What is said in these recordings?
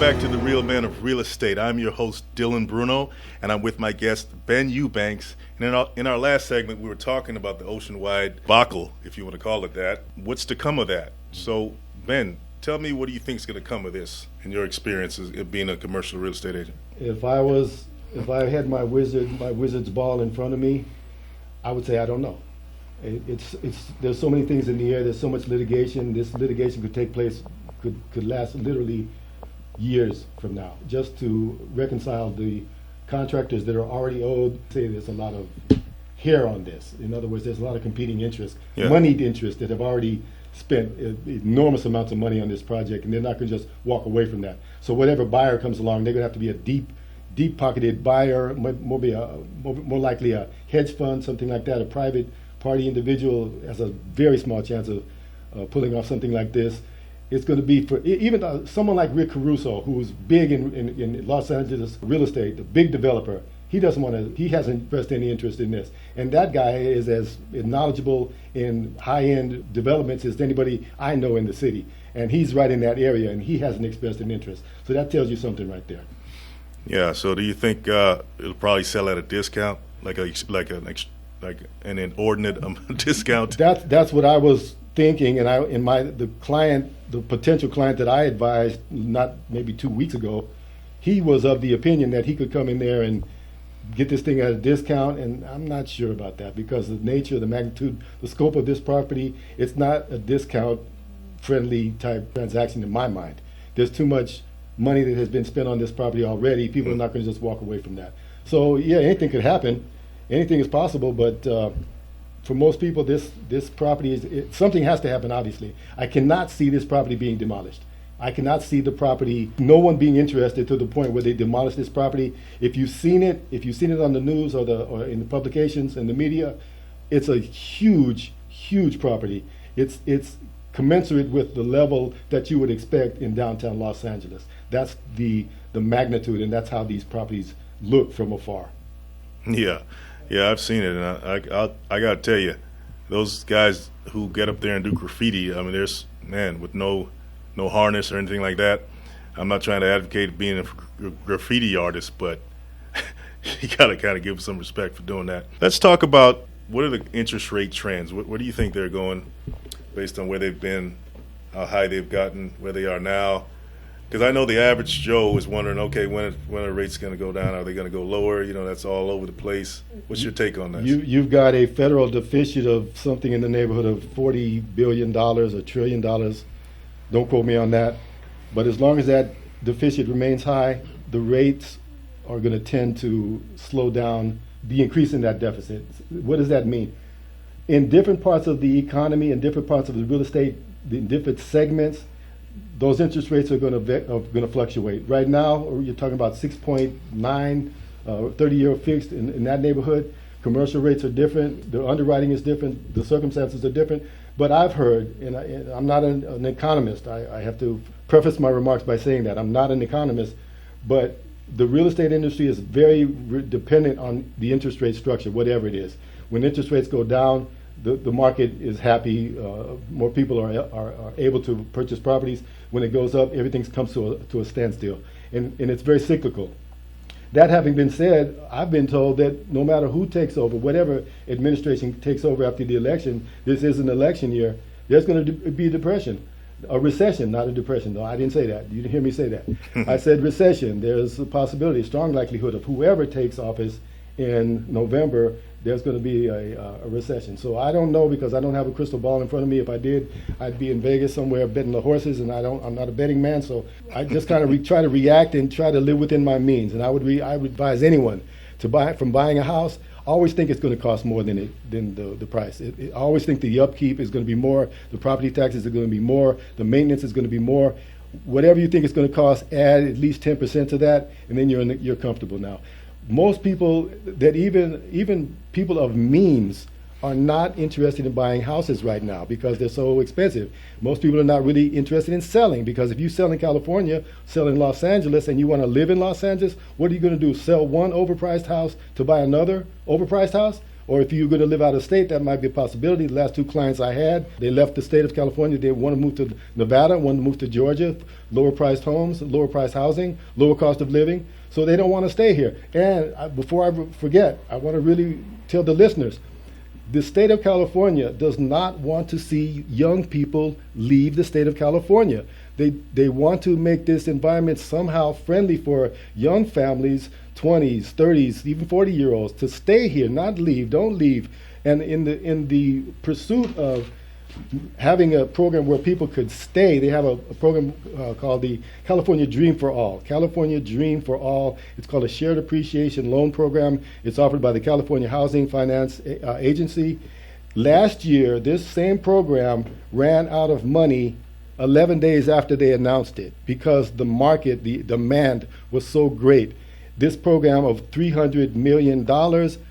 back to The Real Man of Real Estate. I'm your host, Dillon Bruno, and I'm with my guest, Ben Eubanks. And in our last segment, we were talking about the Oceanwide debacle, if you want to call it that. What's to come of that? So, Ben, tell me, what do you think is going to come of this in your experience as being a commercial real estate agent? If I had my wizard's ball in front of me, I would say I don't know. There's so many things in the air. There's so much litigation. This litigation could take place, could last literally years from now, just to reconcile the contractors that are already owed. Say there's a lot of hair on this. In other words, there's a lot of competing interests, moneyed interests that have already spent enormous amounts of money on this project, and they're not going to just walk away from that. So whatever buyer comes along, they're going to have to be a deep-pocketed buyer, more likely a hedge fund, something like that. A private party individual has a very small chance of pulling off something like this. It's going to be for even someone like Rick Caruso, who's big in Los Angeles real estate, the big developer. He hasn't expressed any interest in this. And that guy is as knowledgeable in high-end developments as anybody I know in the city. And he's right in that area, and he hasn't expressed an interest. So that tells you something right there. Yeah. So do you think it'll probably sell at a discount, like an inordinate discount? That's what I was thinking, and the potential client that I advised not maybe 2 weeks ago, he was of the opinion that he could come in there and get this thing at a discount, and I'm not sure about that because the nature, the magnitude, the scope of this property, it's not a discount-friendly type transaction in my mind. There's too much money that has been spent on this property already. People are not going to just walk away from that. So yeah, anything could happen. Anything is possible, but for most people, this property something has to happen. Obviously, I cannot see this property being demolished. I cannot see the property, no one being interested to the point where they demolish this property. If you've seen it on the news or in the publications and the media, it's a huge property. It's commensurate with the level that you would expect in downtown Los Angeles. That's the magnitude, and that's how these properties look from afar. Yeah, I've seen it, and I got to tell you, those guys who get up there and do graffiti, I mean, there's, man, with no harness or anything like that. I'm not trying to advocate being a graffiti artist, but you got to kind of give them some respect for doing that. Let's talk about what are the interest rate trends. What do you think they're going based on where they've been, how high they've gotten, where they are now? Because I know the average Joe is wondering, okay, when are rates going to go down? Are they going to go lower? You know, that's all over the place. What's your take on that? You've got a federal deficit of something in the neighborhood of $40 billion or $1 trillion. Don't quote me on that. But as long as that deficit remains high, the rates are going to tend to slow down the increase in that deficit. What does that mean? In different parts of the economy, in different parts of the real estate, in different segments, those interest rates are going to fluctuate. Right now, you're talking about 6.9, 30-year fixed in that neighborhood. Commercial rates are different. The underwriting is different. The circumstances are different. But I've heard, and I'm not an economist. I have to preface my remarks by saying that I'm not an economist, but the real estate industry is very dependent on the interest rate structure, whatever it is. When interest rates go down, the market is happy. More people are able to purchase properties. When it goes up, everything comes to a standstill, and it's very cyclical. That having been said, I've been told that no matter who takes over, whatever administration takes over after the election, this is an election year, there's going to be a depression. A recession, not a depression. No, I didn't say that. You didn't hear me say that. I said recession. There's a possibility, a strong likelihood of whoever takes office in November, there's going to be a recession. So I don't know because I don't have a crystal ball in front of me. If I did, I'd be in Vegas somewhere betting the horses, and I'm not a betting man. So I just kind of try to react and try to live within my means. And I would advise anyone to buying a house. Always think it's going to cost more than the price. I always think the upkeep is going to be more, the property taxes are going to be more, the maintenance is going to be more. Whatever you think it's going to cost, add at least 10% to that, and then you're comfortable now. Most people, that even people of means, are not interested in buying houses right now because they're so expensive. Most people are not really interested in selling because if you sell in California, sell in Los Angeles, and you want to live in Los Angeles, what are you going to do? Sell one overpriced house to buy another overpriced house? Or if you're going to live out of state, that might be a possibility. The last 2 clients I had, they left the state of California. They want to move to Nevada, want to move to Georgia, lower priced homes, lower priced housing, lower cost of living. So they don't want to stay here. And before I forget, I want to really tell the listeners, the state of California does not want to see young people leave the state of California. They want to make this environment somehow friendly for young families, 20s, 30s, even 40-year-olds, to stay here, not leave, don't leave. And in the pursuit of having a program where people could stay, they have a program called the California Dream for All. California Dream for All. It's called a shared appreciation loan program. It's offered by the California Housing Finance Agency. Last year, this same program ran out of money 11 days after they announced it because the market, the demand was so great. This program of $300 million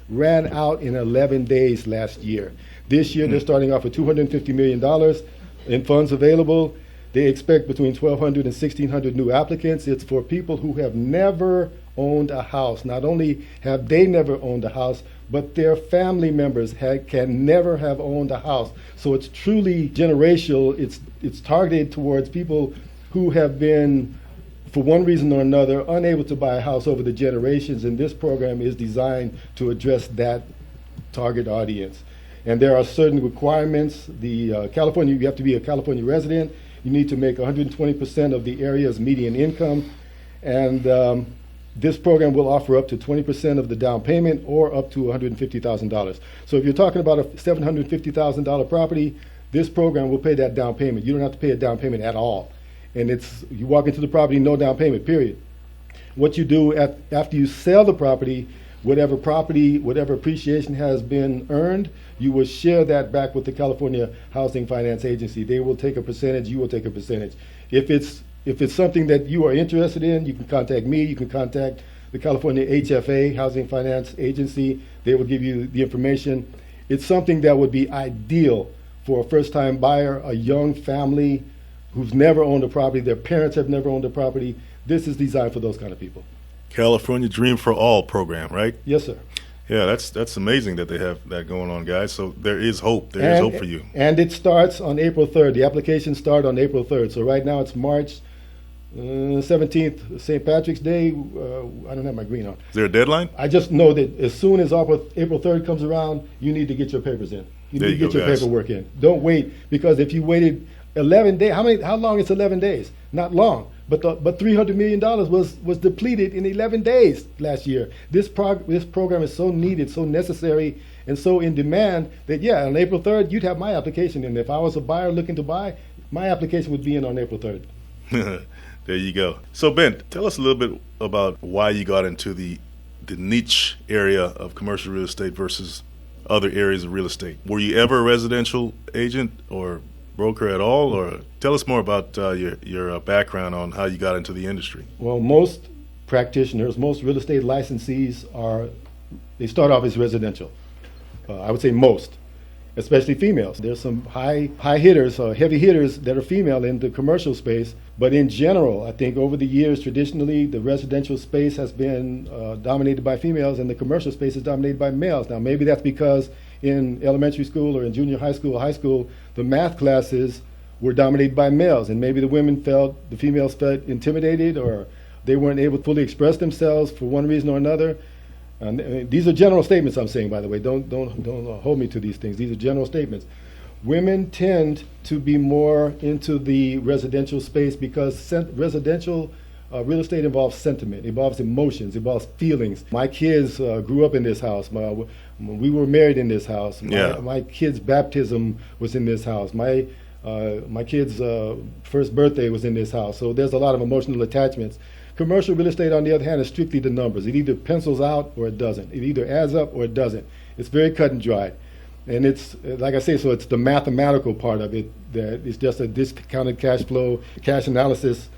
ran out in 11 days last year. This year, they're starting off with $250 million in funds available. They expect between 1,200 and 1,600 new applicants. It's for people who have never owned a house. Not only have they never owned a house, but their family members can never have owned a house. So it's truly generational. It's targeted towards people who have been, for one reason or another, unable to buy a house over the generations, and this program is designed to address that target audience. And there are certain requirements. California, you have to be a California resident. You need to make 120% of the area's median income. And this program will offer up to 20% of the down payment or up to $150,000. So if you're talking about a $750,000 property, this program will pay that down payment. You don't have to pay a down payment at all. And you walk into the property, no down payment, period. What you do after you sell the property, whatever appreciation has been earned, you will share that back with the California Housing Finance Agency. They will take a percentage, you will take a percentage. If it's something that you are interested in, you can contact me, you can contact the California HFA, Housing Finance Agency. They will give you the information. It's something that would be ideal for a first-time buyer, a young family who's never owned a property, their parents have never owned a property. This is designed for those kind of people. California Dream for All program, right? Yes, sir. Yeah, that's amazing that they have that going on, guys. So there is hope. There is hope for you. And it starts on April 3rd. The applications start on April 3rd. So right now it's March 17th, St. Patrick's Day. I don't have my green on. Is there a deadline? I just know that as soon as April 3rd comes around, you need to get your papers in. You need to get your paperwork in. Don't wait, because if you waited 11 days, how long is 11 days? Not long. But $300 million was depleted in 11 days last year. This program is so needed, so necessary, and so in demand that, yeah, on April 3rd, you'd have my application in. If I was a buyer looking to buy, my application would be in on April 3rd. There you go. So, Ben, tell us a little bit about why you got into the niche area of commercial real estate versus other areas of real estate. Were you ever a residential agent or broker at all, or tell us more about your background on how you got into the industry? Well, most practitioners, most real estate licensees they start off as residential. I would say most, especially females. There's some high hitters, heavy hitters that are female in the commercial space, but in general, I think over the years, traditionally, the residential space has been dominated by females and the commercial space is dominated by males. Now, maybe that's because in elementary school or in junior high school, the math classes were dominated by males, and maybe the females felt intimidated, or they weren't able to fully express themselves for one reason or another. And these are general statements I'm saying, by the way. Don't hold me to these things. These are general statements. Women tend to be more into the residential space because residential real estate involves sentiment, involves emotions, involves feelings. My kids grew up in this house. We were married in this house. My kid's baptism was in this house. My kid's first birthday was in this house. So there's a lot of emotional attachments. Commercial real estate, on the other hand, is strictly the numbers. It either pencils out or it doesn't. It either adds up or it doesn't. It's very cut and dry. And it's, like I say, so it's the mathematical part of it that is just a discounted cash flow, cash analysis,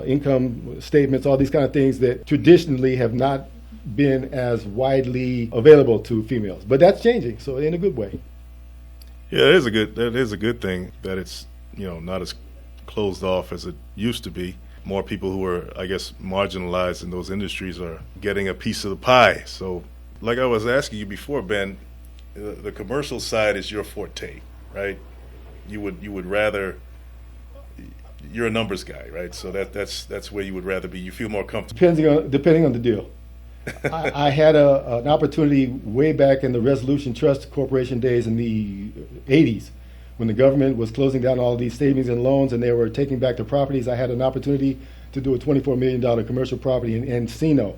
income statements, all these kind of things that traditionally have not been as widely available to females. But that's changing, so in a good way. Yeah, that is a good thing that it's, not as closed off as it used to be. More people who are, I guess, marginalized in those industries are getting a piece of the pie. So, like I was asking you before, Ben, the commercial side is your forte, right? You would rather, you're a numbers guy, right? So that's where you would rather be. You feel more comfortable. Depending on the deal. I had an opportunity way back in the Resolution Trust Corporation days in the 80s when the government was closing down all these savings and loans and they were taking back the properties. I had an opportunity to do a $24 million commercial property in Encino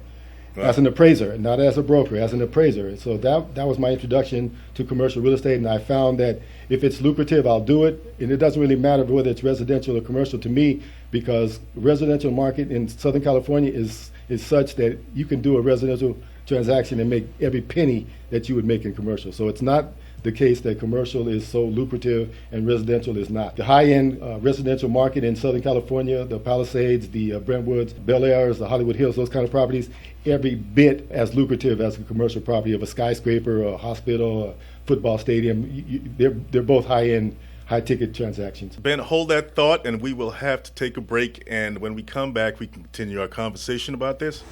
as an appraiser, not as a broker, as an appraiser. So that was my introduction to commercial real estate, and I found that if it's lucrative, I'll do it. And it doesn't really matter whether it's residential or commercial to me, because residential market in Southern California is such that you can do a residential transaction and make every penny that you would make in commercial. So it's not the case that commercial is so lucrative and residential is not. The high-end residential market in Southern California, the Palisades, the Brentwoods, Bel Airs, the Hollywood Hills, those kind of properties, every bit as lucrative as a commercial property of a skyscraper, a hospital, a football stadium. They're both high-end, high-ticket transactions. Ben, hold that thought, and we will have to take a break. And when we come back, we can continue our conversation about this.